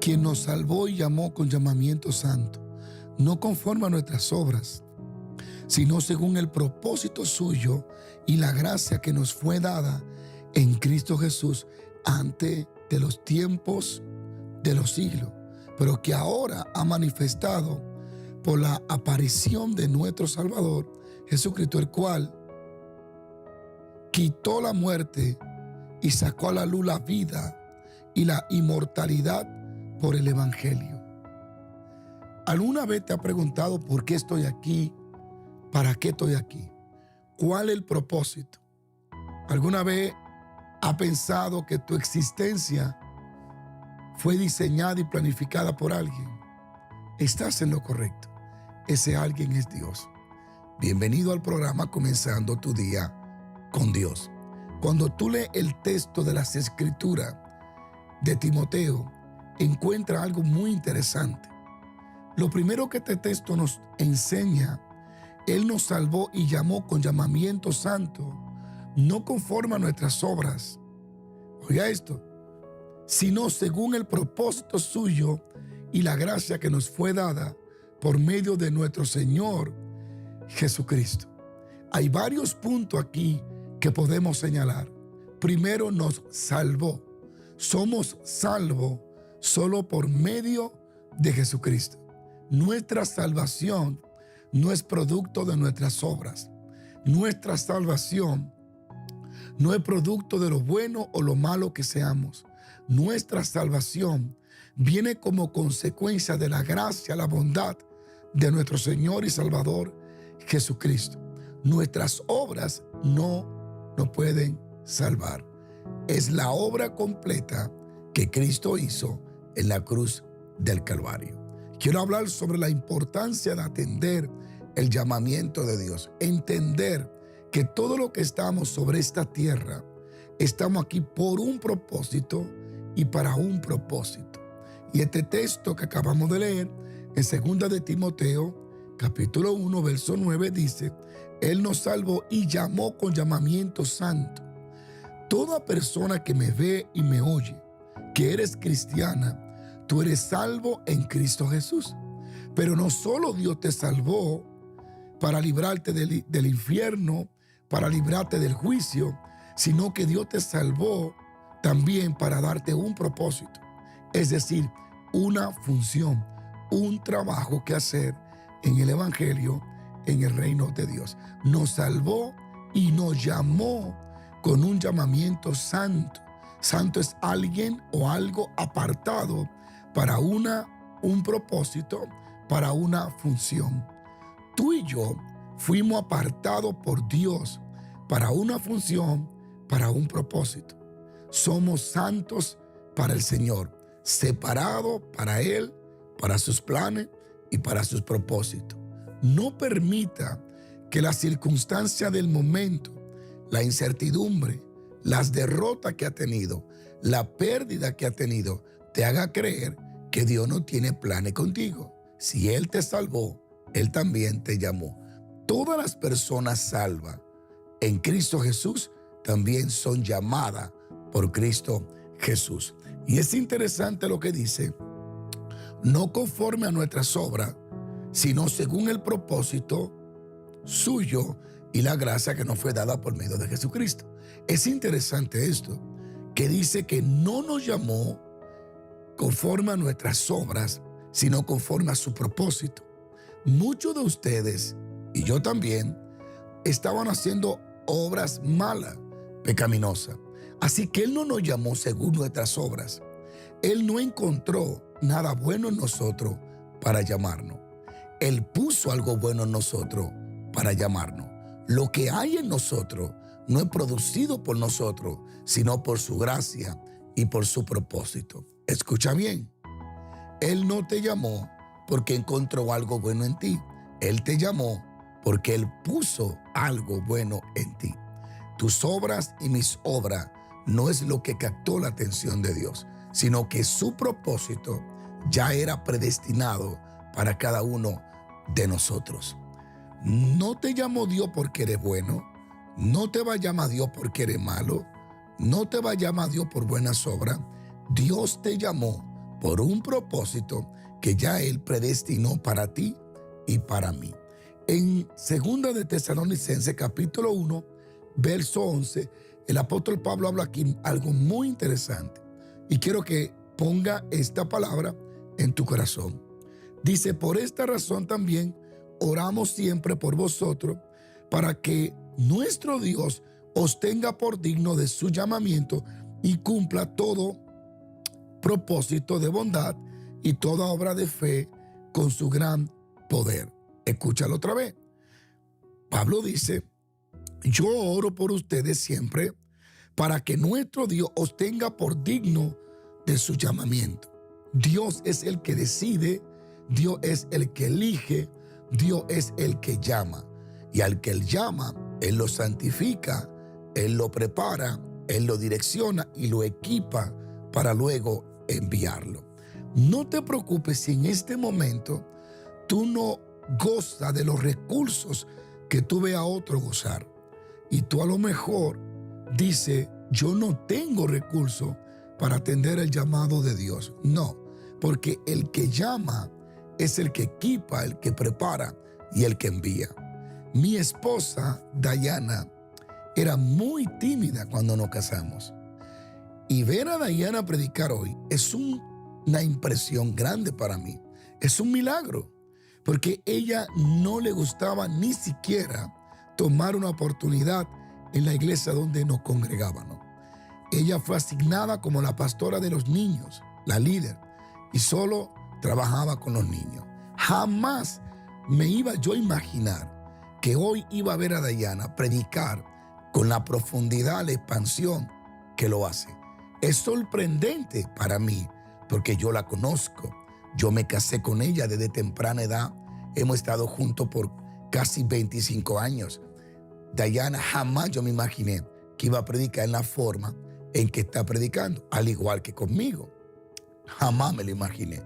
quien nos salvó y llamó con llamamiento santo, no conforme a nuestras obras, sino según el propósito suyo y la gracia que nos fue dada en Cristo Jesús antes de los tiempos de los siglos, pero que ahora ha manifestado por la aparición de nuestro Salvador Jesucristo, el cual quitó la muerte y sacó a la luz la vida y la inmortalidad por el Evangelio. ¿Alguna vez te has preguntado por qué estoy aquí? ¿Para qué estoy aquí? ¿Cuál es el propósito? ¿Alguna vez has pensado que tu existencia fue diseñada y planificada por alguien? Estás en lo correcto. Ese alguien es Dios. Bienvenido al programa Comenzando tu Día con Dios. Cuando tú lees el texto de las Escrituras de Timoteo, encuentras algo muy interesante. Lo primero que este texto nos enseña, Él nos salvó y llamó con llamamiento santo, no conforme a nuestras obras. Oiga esto, sino según el propósito suyo y la gracia que nos fue dada por medio de nuestro Señor Jesucristo. Hay varios puntos aquí que podemos señalar. Primero, nos salvó. Somos salvos solo por medio de Jesucristo. Nuestra salvación no es producto de nuestras obras. Nuestra salvación no es producto de lo bueno o lo malo que seamos. Nuestra salvación viene como consecuencia de la gracia, la bondad de nuestro Señor y Salvador Jesucristo. Nuestras obras no nos pueden salvar. Es la obra completa que Cristo hizo en la cruz del Calvario. Quiero hablar sobre la importancia de atender el llamamiento de Dios. Entender que todo lo que estamos sobre esta tierra, estamos aquí por un propósito y para un propósito. Y este texto que acabamos de leer en 2 de Timoteo, capítulo 1, verso 9, dice: Él nos salvó y llamó con llamamiento santo. Toda persona que me ve y me oye, que eres cristiana, tú eres salvo en Cristo Jesús. Pero no solo Dios te salvó para librarte del infierno, para librarte del juicio, sino que Dios te salvó también para darte un propósito. Es decir, una función, un trabajo que hacer en el Evangelio, en el reino de Dios. Nos salvó y nos llamó con un llamamiento santo. Santo es alguien o algo apartado para un propósito, para una función. Tú y yo fuimos apartados por Dios para una función, para un propósito. Somos santos para el Señor, separados para Él, para sus planes y para sus propósitos. No permita que la circunstancia del momento, la incertidumbre, las derrotas que ha tenido, la pérdida que ha tenido, te haga creer que Dios no tiene planes contigo. Si Él te salvó, Él también te llamó. Todas las personas salvas en Cristo Jesús también son llamadas por Cristo Jesús. Y es interesante lo que dice: no conforme a nuestras obras, sino según el propósito suyo y la gracia que nos fue dada por medio de Jesucristo. Es interesante esto, que dice que no nos llamó conforme a nuestras obras, sino conforme a su propósito. Muchos de ustedes, y yo también, estaban haciendo obras malas, pecaminosas. Así que Él no nos llamó según nuestras obras. Él no encontró nada bueno en nosotros para llamarnos. Él puso algo bueno en nosotros para llamarnos. Lo que hay en nosotros no es producido por nosotros, sino por su gracia y por su propósito. Escucha bien. Él no te llamó porque encontró algo bueno en ti. Él te llamó porque Él puso algo bueno en ti. Tus obras y mis obras no es lo que captó la atención de Dios, sino que su propósito ya era predestinado para cada uno de nosotros. No te llamó Dios porque eres bueno, no te va a llamar Dios porque eres malo, no te va a llamar Dios por buenas obras. Dios te llamó por un propósito que ya Él predestinó para ti y para mí. En 2 de Tesalonicenses capítulo 1, verso 11, el apóstol Pablo habla aquí algo muy interesante. Y quiero que ponga esta palabra en tu corazón. Dice, por esta razón también oramos siempre por vosotros, para que nuestro Dios os tenga por digno de su llamamiento y cumpla todo propósito de bondad y toda obra de fe con su gran poder. Escúchalo otra vez. Pablo dice, yo oro por ustedes siempre para que nuestro Dios os tenga por digno de su llamamiento. Dios es el que decide, Dios es el que elige, Dios es el que llama. Y al que Él llama, Él lo santifica, Él lo prepara, Él lo direcciona y lo equipa para luego enviarlo. No te preocupes si en este momento tú no gozas de los recursos que tú ves a otro gozar. Y tú a lo mejor dices, yo no tengo recursos para atender el llamado de Dios. No, porque el que llama es el que equipa, el que prepara y el que envía. Mi esposa, Dayana, era muy tímida cuando nos casamos. Y ver a Dayana predicar hoy es una impresión grande para mí. Es un milagro, porque ella no le gustaba ni siquiera tomar una oportunidad en la iglesia donde nos congregábamos. Ella fue asignada como la pastora de los niños, la líder, y solo trabajaba con los niños. Jamás me iba yo a imaginar que hoy iba a ver a Dayana predicar con la profundidad, la expansión que lo hace. Es sorprendente para mí porque yo la conozco. Yo me casé con ella desde temprana edad. Hemos estado juntos por casi 25 años. Dayana, jamás yo me imaginé que iba a predicar en la forma en que está predicando, al igual que conmigo. Jamás me lo imaginé.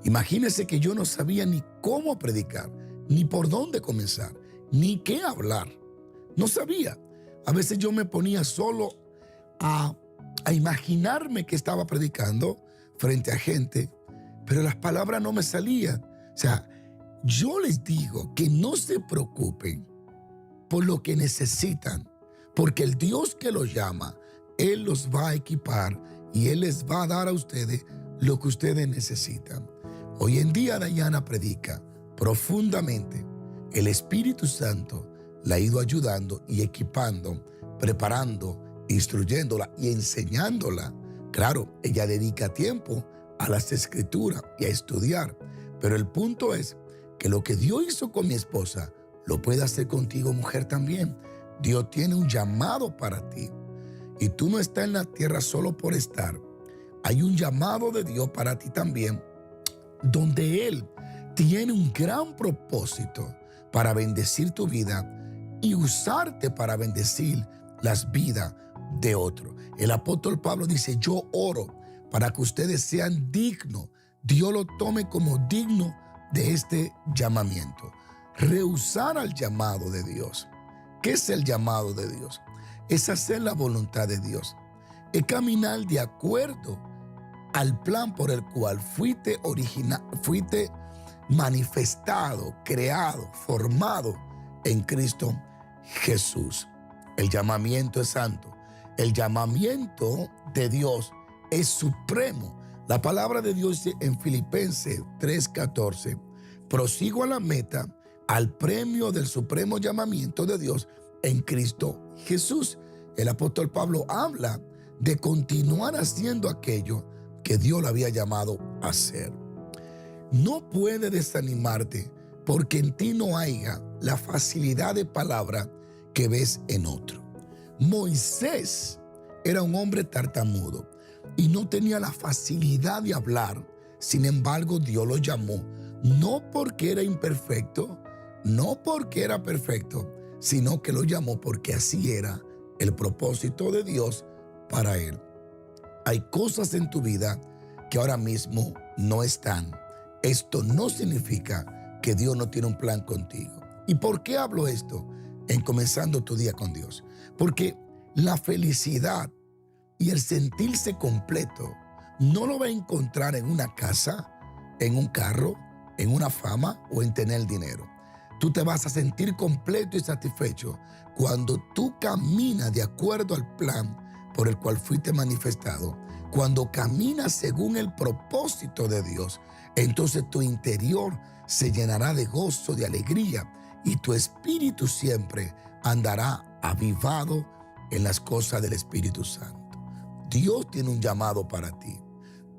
Imagínense que yo no sabía ni cómo predicar, ni por dónde comenzar, ni qué hablar. No sabía. A veces yo me ponía solo a imaginarme que estaba predicando frente a gente, pero las palabras no me salían. O sea, yo les digo que no se preocupen por lo que necesitan, porque el Dios que los llama, Él los va a equipar y Él les va a dar a ustedes lo que ustedes necesitan. Hoy en día Dayana predica profundamente. El Espíritu Santo la ha ido ayudando y equipando, preparando, instruyéndola y enseñándola. Claro, ella dedica tiempo a las escrituras y a estudiar, pero el punto es que lo que Dios hizo con mi esposa lo puede hacer contigo, mujer, también. Dios tiene un llamado para ti y tú no estás en la tierra solo por estar. Hay un llamado de Dios para ti también, donde Él tiene un gran propósito para bendecir tu vida y usarte para bendecir las vidas de otros. El apóstol Pablo dice, yo oro para que ustedes sean dignos. Dios lo tome como digno de este llamamiento. Rehusar al llamado de Dios. ¿Qué es el llamado de Dios? Es hacer la voluntad de Dios. Es caminar de acuerdo al plan por el cual fuiste manifestado, creado, formado en Cristo Jesús. El llamamiento es santo. El llamamiento de Dios es supremo. La palabra de Dios dice en Filipenses 3:14, prosigo a la meta, al premio del supremo llamamiento de Dios en Cristo Jesús. El apóstol Pablo habla de continuar haciendo aquello que Dios le había llamado a hacer. No puede desanimarte porque en ti no haya la facilidad de palabra que ves en otro. Moisés era un hombre tartamudo y no tenía la facilidad de hablar. Sin embargo, Dios lo llamó, no porque era imperfecto, no porque era perfecto, sino que lo llamó porque así era el propósito de Dios para él. Hay cosas en tu vida que ahora mismo no están. Esto no significa que Dios no tiene un plan contigo. ¿Y por qué hablo esto en comenzando tu día con Dios? Porque la felicidad y el sentirse completo no lo va a encontrar en una casa, en un carro, en una fama o en tener dinero. Tú te vas a sentir completo y satisfecho cuando tú caminas de acuerdo al plan por el cual fuiste manifestado. Cuando caminas según el propósito de Dios, entonces tu interior se llenará de gozo, de alegría, y tu espíritu siempre andará avivado en las cosas del Espíritu Santo. Dios tiene un llamado para ti.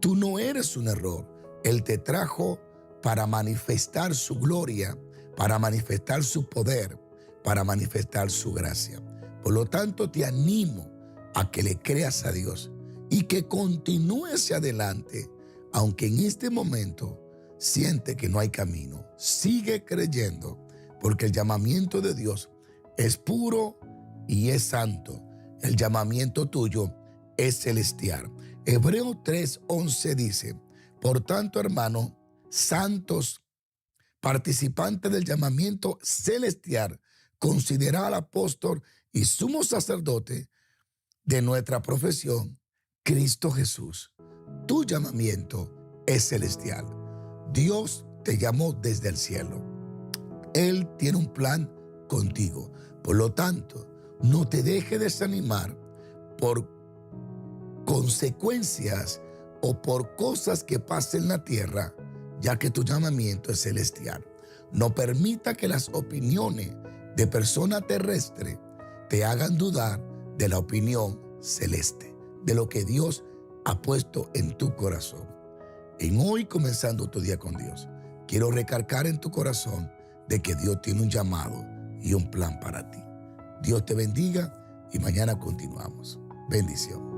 Tú no eres un error. Él te trajo para manifestar su gloria, para manifestar su poder, para manifestar su gracia. Por lo tanto, te animo a que le creas a Dios y que continúes hacia adelante, aunque en este momento siente que no hay camino. Sigue creyendo, porque el llamamiento de Dios es puro y es santo. El llamamiento tuyo es celestial. Hebreos 3:11 dice: por tanto, hermanos santos, participantes del llamamiento celestial, considera al apóstol y sumo sacerdote de nuestra profesión, Cristo Jesús. Tu llamamiento es celestial. Dios te llamó desde el cielo. Él tiene un plan contigo. Por lo tanto, no te dejes desanimar por consecuencias o por cosas que pasen en la tierra, ya que tu llamamiento es celestial. No permita que las opiniones de personas terrestres te hagan dudar de la opinión celeste, de lo que Dios ha puesto en tu corazón. En hoy, comenzando tu día con Dios, quiero recalcar en tu corazón de que Dios tiene un llamado y un plan para ti. Dios te bendiga y mañana continuamos. Bendición.